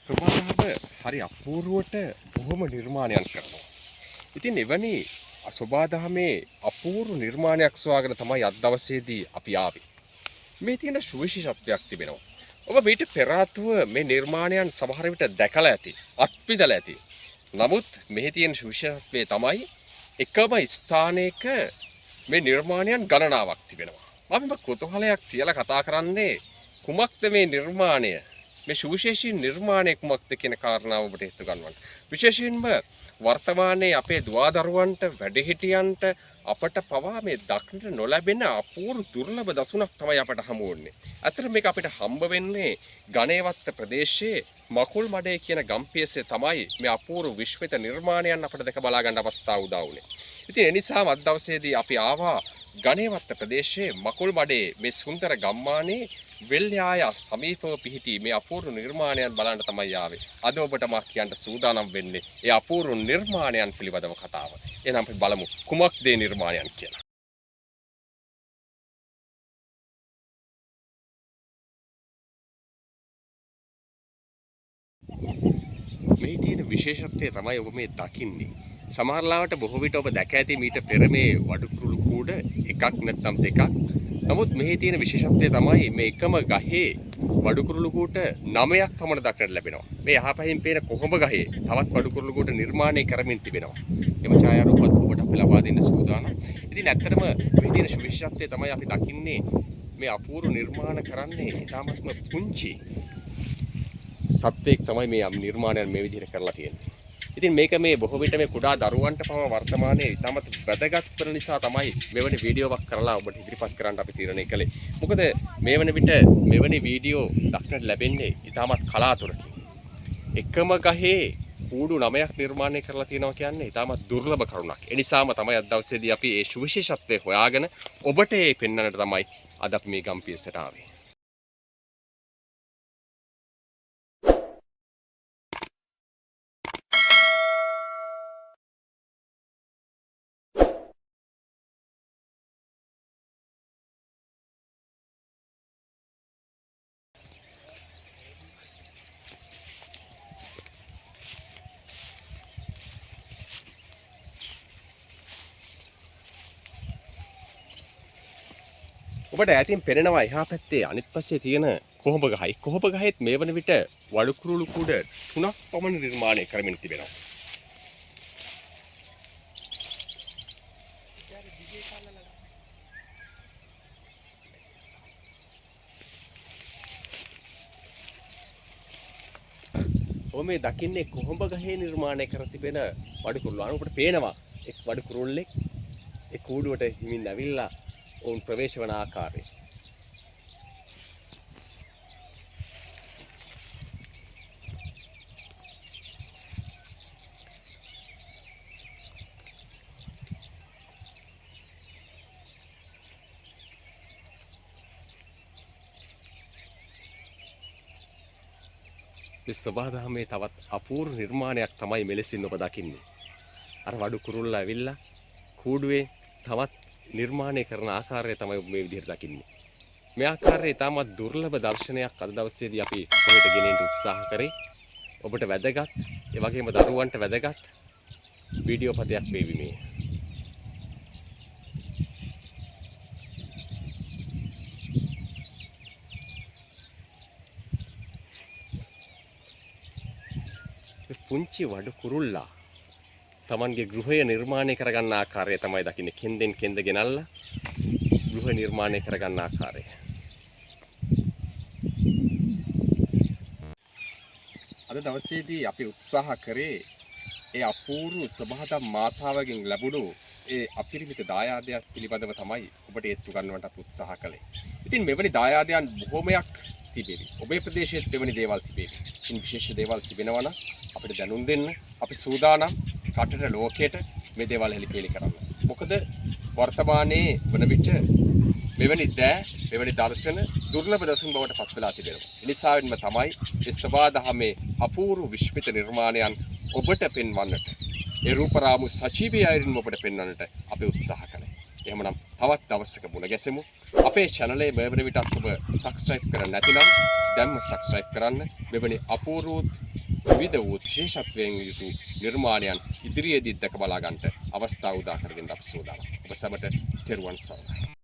සුබාදහම හරි අපූර්වට බොහොම නිර්මාණයක් කරනවා. ඉතින් එවැනි සුබාදහමේ අපූර්ව නිර්මාණයක් සොයාගෙන තමයි අද දවසේදී අපි ආවේ. මේ තියෙන සුවිශේෂත්වයක් තිබෙනවා. ඔබ මීට පෙර ආතුව මේ නිර්මාණයන් සමහර විට දැකලා ඇති, අත්විඳලා ඇති. නමුත් මෙහි තියෙන සුවිශේෂත්වය තමයි එකම ස්ථානයක මේ නිර්මාණයන් ගණනාවක් තිබෙනවා. මම කුතුහලයක් තියලා කතා කරන්නේ කුමක්ද මේ නිර්මාණය? මේ සුවිශේෂී නිර්මාණය කුමක්ද කියන කාරණාව ඔබට හිත ගන්නවන්න. විශේෂයෙන්ම වර්තමානයේ අපේ දුවදරුවන්ට වැඩිහිටියන්ට අපට පවා මේ දක්නට නොලැබෙන අපූර්ව දුර්ලභ දසුණක් තමයි අපට හමු වෙන්නේ. අතට මේක අපිට හම්බ වෙන්නේ ගණේවත්ත ප්‍රදේශයේ මකුල් මඩේ කියන ගම්පියසේ තමයි මේ අපූර්ව විශ්විත නිර්මාණයන් අපට දැක බලා ගන්න අවස්ථාව උදා වුණේ. ඉතින් ඒ නිසා අද දවසේදී අපි ආවා ගණේවත්ත ප්‍රදේශයේ මකුල් මඩේ මේ සුන්දර ගම්මානයේ වෙල්යාය සමීපව පිහිටි මේ අපූර්ව නිර්මාණයන් බලන්න තමයි ආවේ. අද ඔබට මා කියන්න සූදානම් වෙන්නේ ඒ අපූර්ව නිර්මාණයන් පිළිබඳව කතාව. එහෙනම් අපි බලමු කුමක්ද මේ නිර්මාණයන් කියලා. මේ තියෙන විශේෂත්වය තමයි ඔබ මේ දකින්නේ. සමහර ලාවට බොහෝ විට ඔබ දැක ඇති මීට පෙර මේ වඩුකුරුළු කූඩ එකක් නැත්නම් දෙකක්. නමුත් මෙහි තියෙන විශේෂත්වය තමයි මේ එකම ගහේ වඩුකුරුළු කූට 9ක් පමණ දක්නට ලැබෙනවා. මේ යහපහින් පේන කොහොඹ ගහේ තවත් වඩුකුරුළු කූට නිර්මාණය කරමින් තිබෙනවා. එම ඡායාරූපත් ඔබට අපි ලබා දෙන්න සූදානම්. ඉතින් ඇත්තටම මෙහි තියෙන විශේෂත්වය තමයි අපි දකින්නේ මේ අපූර්ව නිර්මාණ කරන්නේ ඉතාමත්ම පුංචි සත්වයක් තමයි මේ නිර්මාණයන් මේ විදිහට කරලා තියෙන්නේ. ඉතින් මේක මේ බොහෝ විට මේ කුඩා දරුවන්ට පවා වර්තමානයේ ඉතාමත් වැදගත් වෙන නිසා තමයි මෙවැනි වීඩියෝවක් කරලා ඔබට ඉදිරිපත් කරන්න අපි තීරණය කළේ. මොකද මේ වෙන විට මෙවැනි වීඩියෝ දක්නට ලැබෙන්නේ ඉතාමත් කලාතුරකින්. එකම ගහේ කූඩු 9ක් නිර්මාණය කරලා තියෙනවා කියන්නේ ඉතාමත් දුර්ලභ කරුණක්. ඒ නිසාම තමයි අද දවසේදී අපි මේ සුවිශේෂත්වය හොයාගෙන ඔබට මේ පෙන්වන්නට තමයි අද අපි මේ ගම්පියසට ආවේ. ඔබට ඈතින් පෙනෙනවා එහා පැත්තේ අනිත් පස්සේ තියෙන කොහොඹ ගහයි. කොහොඹ ගහෙත් මේ වන විට වඩුකුරුළු කුඩ 3ක් පමණ නිර්මාණය කරමින් තිබෙනවා. ඔබ මේ දකින්නේ කොහොඹ ගහේ නිර්මාණය කර තිබෙන වඩුකුරුළු. අනුකට පේනවා එක් වඩුකුරුල්ලෙක් ඒ කූඩුවට හිමින් ඇවිල්ලා ඔවුන් ප්‍රවේශ වන ආකාරය. මේ සබාදහමේ තවත් අපූර්ව නිර්මාණයක් තමයි මෙලෙසින් ඔබ දකින්නේ. අර වඩු කුරුල්ලා ඇවිල්ලා කූඩුවේ තවත් නිර්මාණය කරන ආකාරය තමයි මේ විදිහට දකින්නේ. මේ ආකාරයේ තාමත් දුර්ලභ දර්ශනයක් අද දවසේදී අපි ඔබට ගෙනෙන්න උත්සාහ කරේ. ඔබට වැදගත්, ඒ වගේම දරුවන්ට වැදගත් වීඩියෝ පදයක් වේවි මේ. පුංචි වඩු කුරුල්ලා තමන්ගේ ගෘහය නිර්මාණය කරගන්න ආකාරය තමයි දකින්නේ. කෙන්දෙන් කෙන්ද ගෙනල්ලා ගෘහ නිර්මාණය කරගන්න ආකාරය. අද දවසේදී අපි උත්සාහ කරේ ඒ අපූර්ව සබහදම් මාතාවගෙන් ලැබුණු ඒ අපිරිමිත දායාදයක් පිළිබඳව තමයි ඔබට ඒත්තු ගන්නවට අපි උත්සාහ කළේ. ඉතින් මෙවැනි දායාදයන් බොහොමයක් තිබෙවි. ඔබේ ප්‍රදේශයේ මෙවැනි දේවල් තිබෙවි. ඉතින් විශේෂ දේවල් තිබෙනවා නම් අපිට දැනුම් දෙන්න. අපි සූදානම් රටට ලෝකයට මේ දේවල් හෙළිපෙළි කරන්න. මොකද වර්තමානයේ වන විට මෙවැනි මෙවැනි දර්ශන දුර්ලභ දසුන් බවට පත් වෙලා තිබෙනවා. ඒ නිසාවෙන්ම තමයි මේ සබාදහමේ අපූර්ව විශ්විත නිර්මාණයන් ඔබට පෙන්වන්නට, ඒ රූපරාමු සජීවී අයරින් ඔබට පෙන්වන්නට අපි උත්සාහ කළේ. එහෙමනම් තවත් දවසක මුණ ගැසෙමු. අපේ channel එක මේ වෙන විටත් ඔබ subscribe කරන්නේ නැතිනම් දැන්ම subscribe කරන්න. මෙවැනි අපූර්ව විවිධ වූ විශේෂත්වයෙන් යුතු නිර්මාණයන් ඉදිරියේදී දැක බලා ගන්නට අවස්ථාව උදා කර දෙන්න අප සූදානම්. ඔබ සැමට තෙරුවන් සරණයි.